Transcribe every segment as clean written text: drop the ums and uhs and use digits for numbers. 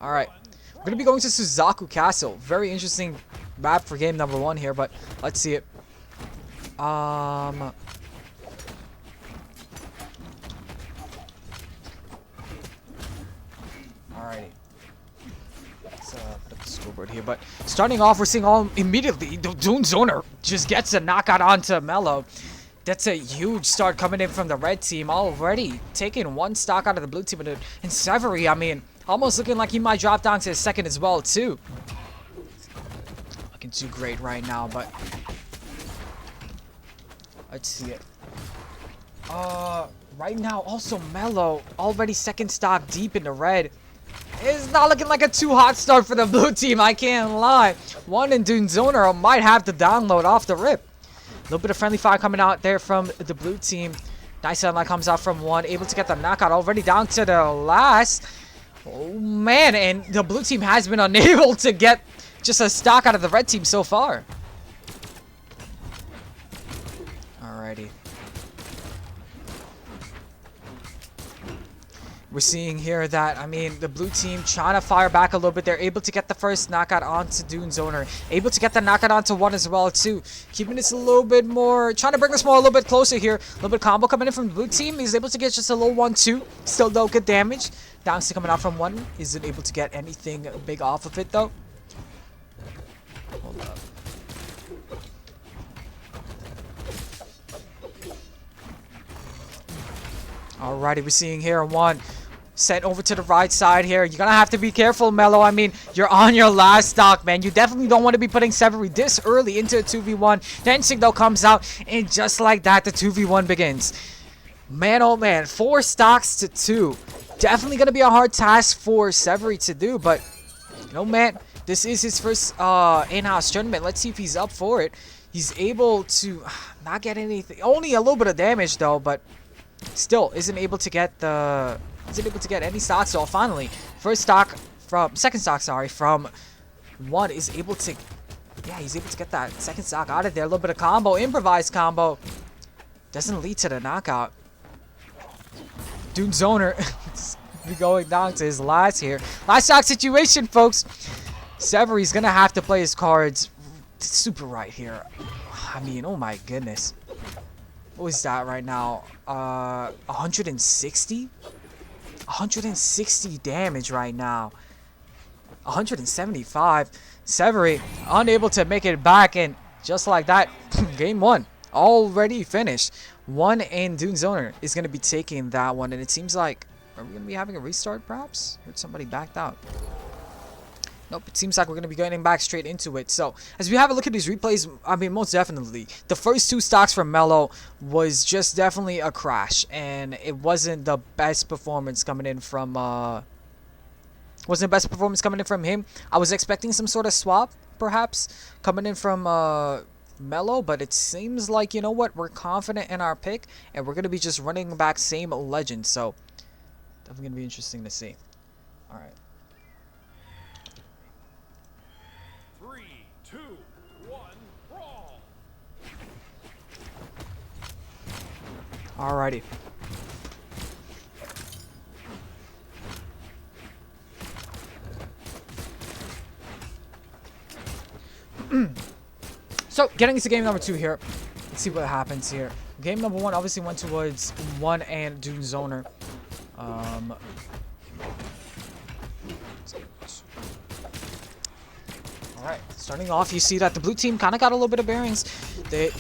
Alright. We're going to be going to Suzaku Castle. Very interesting map for game number 1 here, but let's see it. Alrighty. Let's put up the scoreboard here, but starting off, we're seeing immediately, the Dunezoner just gets a knockout onto Mello. That's a huge start coming in from the red team, already taking one stock out of the blue team. And Cevary, I mean, almost looking like he might drop down to his second as well, too. Looking too great right now, but let's see it. Right now, also Mello, already second stock deep in the red. It's not looking like a too hot start for the blue team, I can't lie. One and Dunezoner might have to download off the rip. A little bit of friendly fire coming out there from the blue team. Nice sunlight comes out from one, able to get the knockout already down to the last. Oh man, and the blue team has been unable to get just a stock out of the red team so far. Alrighty. We're seeing here that, I mean, the blue team trying to fire back a little bit. They're able to get the first knockout onto Dunezoner. Able to get the knockout onto one as well, too. Keeping this a little bit more, trying to bring this more a little bit closer here. A little bit of combo coming in from the blue team. He's able to get just a little 1-2. Still no good damage. Down stick coming out from one. Isn't able to get anything big off of it, though. Hold up. Alrighty, we're seeing here one. Sent over to the right side here. You're gonna have to be careful, Mello. I mean, you're on your last stock, man. You definitely don't want to be putting Cevary this early into a 2v1. Then Signal comes out, and just like that, the 2v1 begins. Man, oh man, 4 stocks to 2. Definitely gonna be a hard task for Cevary to do, but you know, man, this is his first in-house tournament. Let's see if he's up for it. He's able to not get anything. Only a little bit of damage though, but still isn't able to get any stocks. So finally, second stock, sorry, from one is able to, yeah, he's able to get that second stock out of there. A little bit of combo, improvised combo, doesn't lead to the knockout. Dunezoner be going down to his last here. Last stock situation, folks. Cevary's gonna have to play his cards super right here. I mean, oh my goodness. What is that right now? 160? 160 damage right now. 175. Cevary unable to make it back, and just like that, game 1 already finished. One and Dunezoner is going to be taking that one, and it seems like, are we going to be having a restart perhaps? Heard somebody backed out. Nope, it seems like we're going to be getting back straight into it. So, as we have a look at these replays, I mean, most definitely, the first 2 stocks from Mello was just definitely a crash. And it wasn't the best performance coming in from, him. I was expecting some sort of swap, perhaps, coming in from, Mello. But it seems like, you know what, we're confident in our pick. And we're going to be just running back same legend. So, definitely going to be interesting to see. Alright. 3, 2, 1, brawl! Alrighty. So, getting into game number 2 here. Let's see what happens here. Game number 1 obviously went towards one and Dunezoner. Alright, starting off, you see that the blue team kind of got a little bit of bearings. They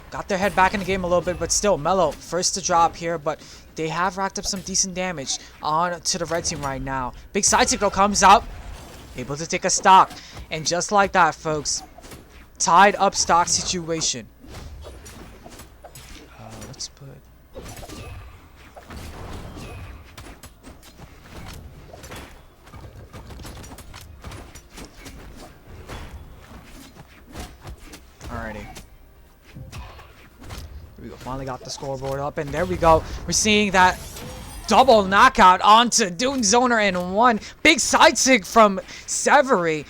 got their head back in the game a little bit, but still, Mello, first to drop here, but they have racked up some decent damage on to the red team right now. Big side signal comes out, able to take a stock. And just like that, folks, tied up stock situation. Let's put... Alrighty. Here we go. Finally got the scoreboard up, and there we go. We're seeing that double knockout onto Dunezoner in one. Big side sig from Cevary.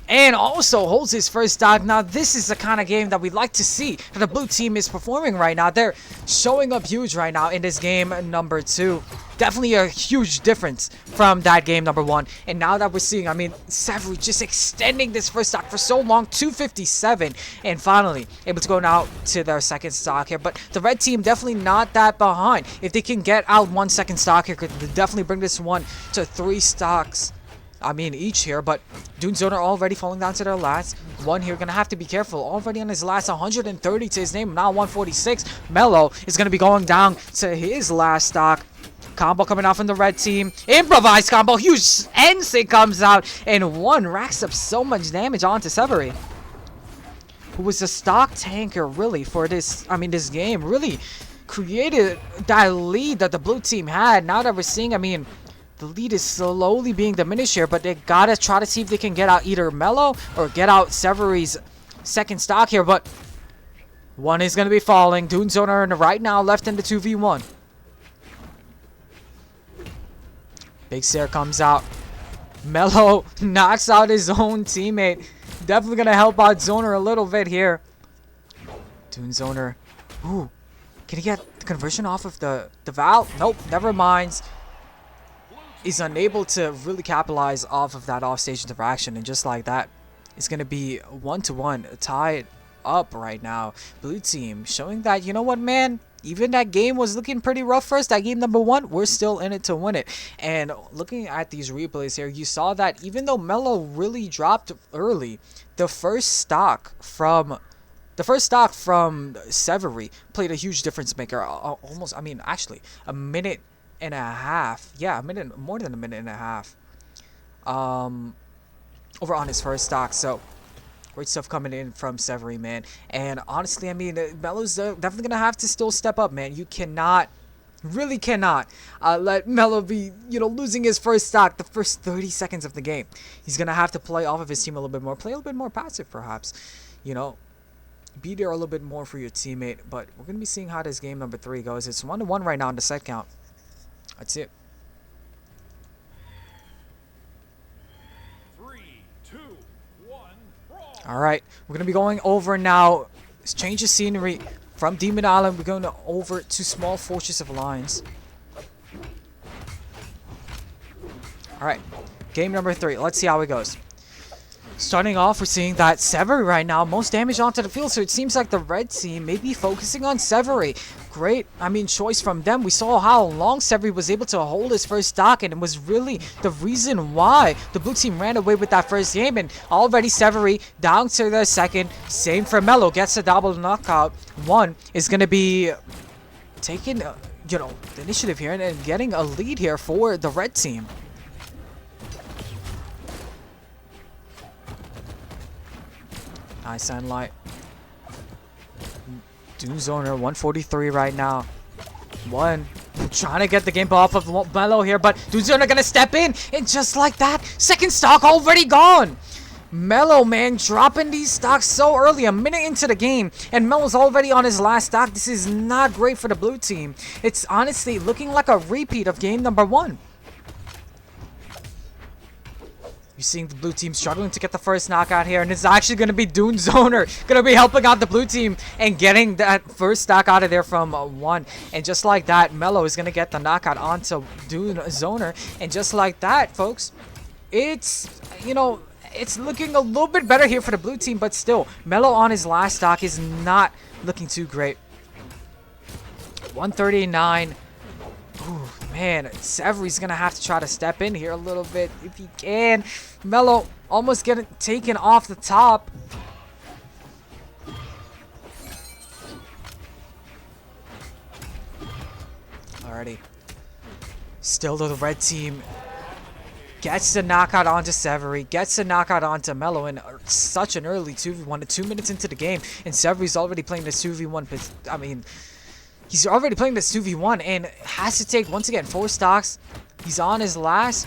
And also holds his first stock. Now, this is the kind of game that we like to see. That the blue team is performing right now. They're showing up huge right now in this game number 2. Definitely a huge difference from that game number 1. And now that we're seeing, I mean, Cevary just extending this first stock for so long, 257, and finally able to go now to their second stock here. But the red team definitely not that behind. If they can get out 1 second stock here, could definitely bring this one to 3 stocks. I mean, each here, but Dunezoner already falling down to their last one here. Gonna have to be careful. Already on his last 130 to his name, now 146. Mello is gonna be going down to his last stock. Combo coming out from the red team. Improvised combo. Huge NSYNC comes out, and one racks up so much damage onto Cevary, who was a stock tanker really for this, I mean, this game. Really created that lead that the blue team had. Now that we're seeing, I mean, the lead is slowly being diminished here, but they gotta try to see if they can get out either Mello or get out Cevary's second stock here. But one is gonna be falling. Dunezoner right now left in the 2v1. Big Stare comes out. Mello knocks out his own teammate. Definitely gonna help out Zoner a little bit here. Dunezoner. Ooh. Can he get the conversion off of the valve? Nope, never mind. He's unable to really capitalize off of that offstage interaction, and just like that, it's gonna be 1-1, tied up right now. Blue team showing that, you know what, man, even that game was looking pretty rough for us, that game number 1, we're still in it to win it. And looking at these replays here, you saw that even though Mello really dropped early, the first stock from Cevary played a huge difference maker. Almost, I mean, actually a minute and a half, yeah, a minute, more than a minute and a half over on his first stock. So great stuff coming in from Cevary, man. And honestly, I mean, Mello's definitely gonna have to still step up, man. You cannot, really cannot let Mello be, you know, losing his first stock the first 30 seconds of the game. He's gonna have to play off of his team a little bit more, play a little bit more passive perhaps, you know, be there a little bit more for your teammate. But we're gonna be seeing how this game number 3 goes. It's 1-1 right now in the set count. That's it. 3, 2, 1, brawl. All right, we're gonna be going over now. Let's change the scenery from Demon Island. We're going over to Small Fortress of Alliance. All right, game number 3. Let's see how it goes. Starting off, we're seeing that Cevary right now, most damage onto the field, so it seems like the red team may be focusing on Cevary. Great, I mean, choice from them. We saw how long Cevary was able to hold his first stock, and it was really the reason why the blue team ran away with that first game. And already Cevary down to the second. Same for Mello, gets a double knockout. One is going to be taking, you know, the initiative here and getting a lead here for the red team. Nice sunlight. Dunezoner 143 right now. One trying to get the game off of Mello here, but Dunezoner gonna step in, and just like that, second stock already gone. Mello, man, dropping these stocks so early, a minute into the game, and Mello's already on his last stock. This is not great for the blue team. It's honestly looking like a repeat of game number 1. You're seeing the blue team struggling to get the first knockout here, and it's actually going to be Dunezoner going to be helping out the blue team and getting that first stock out of there from 1. And just like that, Mello is going to get the knockout onto Dunezoner. And just like that, folks, it's, you know, it's looking a little bit better here for the blue team, but still, Mello on his last stock is not looking too great. 139. Ooh, man, Cevary's gonna have to try to step in here a little bit if he can. Mello almost getting taken off the top. Alrighty. Still though, the red team gets the knockout onto Cevary, gets the knockout onto Mello in such an early 2v1, 2 minutes into the game, and Cevary's already playing this 2v1. I mean, he's already playing this 2v1 and has to take, once again, 4 stocks. He's on his last.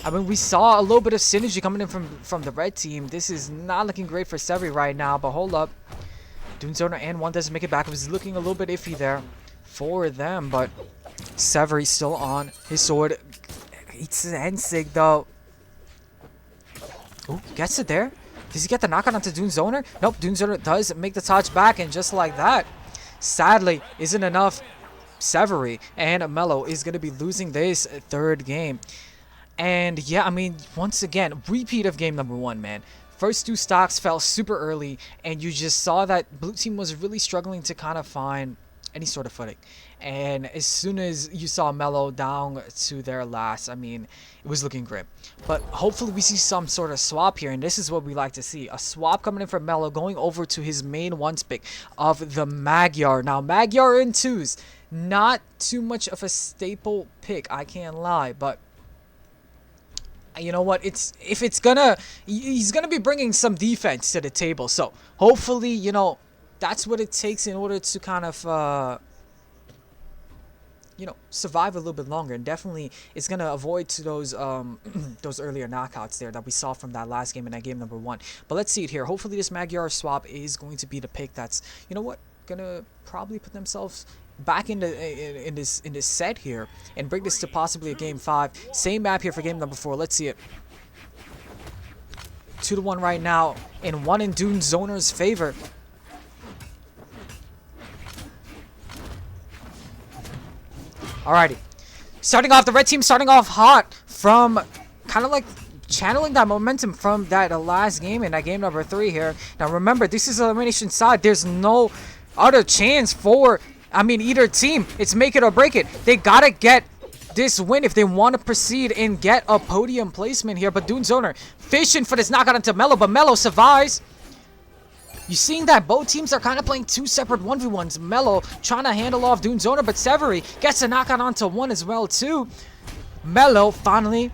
I mean, we saw a little bit of synergy coming in from the red team. This is not looking great for Cevary right now, but hold up. Dunezoner and 1 doesn't make it back. It was looking a little bit iffy there for them, but Cevary still on his sword. Eats the NSYNC though. Oh, gets it there. Does he get the knockout onto Dunezoner? Nope, Dunezoner does make the touch back, and just like that, sadly, isn't enough Cevary and Mello is going to be losing this third game. And yeah, I mean, once again, repeat of game number 1, man. First 2 stocks fell super early, and you just saw that blue team was really struggling to kind of find any sort of footing. And as soon as you saw Mello down to their last, I mean, it was looking grim. But hopefully we see some sort of swap here, and this is what we like to see. A swap coming in from Mello, going over to his main ones pick of the Magyar. Now, Magyar in 2s, not too much of a staple pick, I can't lie, but you know what, he's gonna be bringing some defense to the table, so hopefully, you know, that's what it takes in order to kind of you know, survive a little bit longer, and definitely it's gonna avoid to those those earlier knockouts there that we saw from that last game in that game number 1. But let's see it here. Hopefully this Magyar swap is going to be the pick that's, you know what, gonna probably put themselves back in this set here and bring this to possibly a game 5. Same map here for game number 4. Let's see it. 2-1 right now, and 1 in Dunezoner's favor. Alrighty, starting off, the red team starting off hot from kind of like channeling that momentum from that last game in that game number 3 here. Now remember, this is elimination side. There's no other chance for, I mean, either team. It's make it or break it. They gotta get this win if they want to proceed and get a podium placement here. But Dunezoner fishing for this knockout into Mello, but Mello survives. You're seeing that both teams are kind of playing 2 separate 1v1s. Mello trying to handle off Dunezoner, but Cevary gets a knockout onto 1 as well too. Mello finally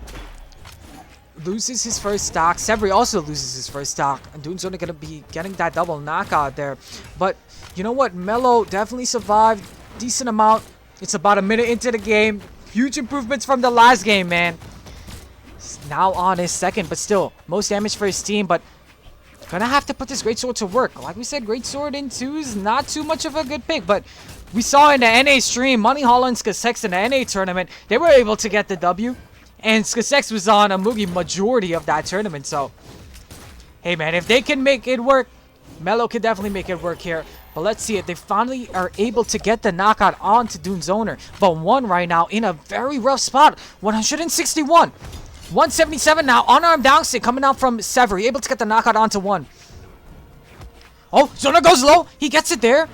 loses his first stock. Cevary also loses his first stock. And Dunezoner gonna be getting that double knockout there. But you know what? Mello definitely survived decent amount. It's about a minute into the game. Huge improvements from the last game, man. He's now on his second, but still most damage for his team. But gonna have to put this greatsword to work. Like we said, greatsword in 2s, not too much of a good pick, but we saw in the NA stream, brawlhalla and Skasex in the NA tournament, they were able to get the W, and Skasex was on a Mugi majority of that tournament, so hey man, if they can make it work, Mello can definitely make it work here. But let's see it. They finally are able to get the knockout onto Dunezoner, but 1 right now in a very rough spot. 161. 177 now, unarmed downstick coming out from Cevary, able to get the knockout onto 1. Oh, Zoner goes low. He gets it there.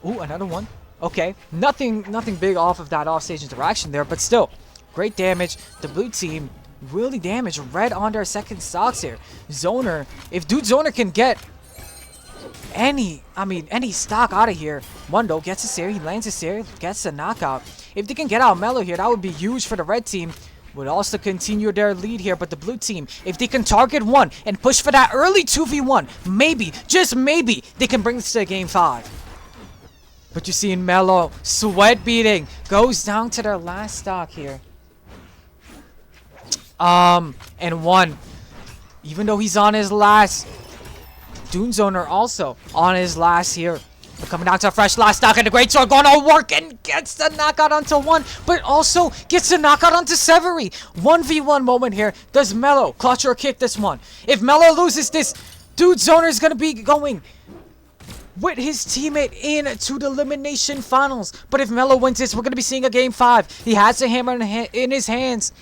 Ooh, another one. Okay, nothing big off of that offstage interaction there, but still, great damage. The blue team really damaged red on their second stocks here. Zoner, if Dunezoner can get any stock out of here. Mundo gets a series, he lands a series, gets a knockout. If they can get out Mello here, that would be huge for the red team. Would also continue their lead here, but the blue team, if they can target 1 and push for that early 2v1, maybe, just maybe, they can bring this to game 5. But you're seeing Mello, sweat beating, goes down to their last stock here. And 1, even though he's on his last, Dunezoner also on his last here. But coming down to a fresh last stock, and the greatsword gonna work and gets the knockout onto 1, but also gets the knockout onto Cevary. 1v1 moment here. Does Mello clutch or kick this one? If Mello loses this, Dunezoner is gonna be going with his teammate into the elimination finals. But if Mello wins this, we're gonna be seeing a game 5. He has a hammer in his hands.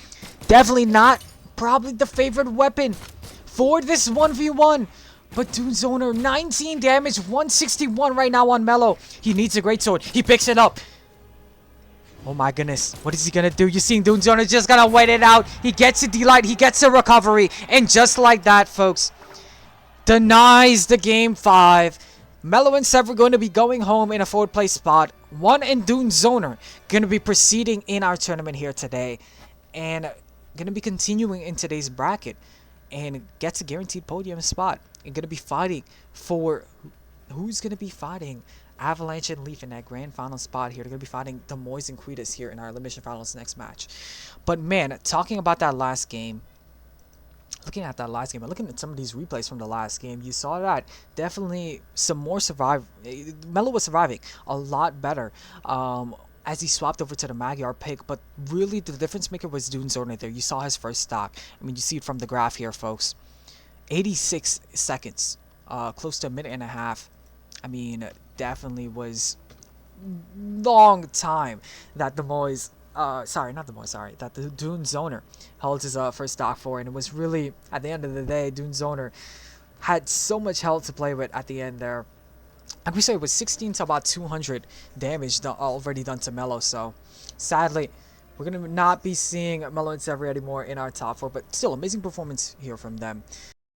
Definitely not probably the favorite weapon for this 1v1. But Dunezoner, 19 damage, 161 right now on Mello. He needs a greatsword. He picks it up. Oh my goodness. What is he going to do? You're seeing Dunezoner just going to wait it out. He gets a delight. He gets a recovery. And just like that, folks, denies the game 5. Mello and Cevary going to be going home in a 4th place spot. 1 and Dunezoner going to be proceeding in our tournament here today. And going to be continuing in today's bracket. And gets a guaranteed podium spot. And going to be fighting for... Who's going to be fighting Avalanche and Leaf in that grand final spot here? They're going to be fighting the Moise and Quitas here in our elimination finals next match. But man, talking about that last game... Looking at that last game, and looking at some of these replays from the last game, you saw that definitely some more survive. Mello was surviving a lot better as he swapped over to the Magyar pick, but really the difference maker was Dunezoner there. You saw his first stock. I mean, you see it from the graph here, folks. 86 seconds, close to a minute and a half. I mean, definitely was long time that the Moise, sorry, not the Moise, sorry, that the Dunezoner held his first stock for, and it was really, at the end of the day, Dunezoner had so much health to play with at the end there. Like we say, it was 16 to about 200 damage already done to Mello, so sadly, we're going to not be seeing Mello and Cevary anymore in our top 4, but still, amazing performance here from them.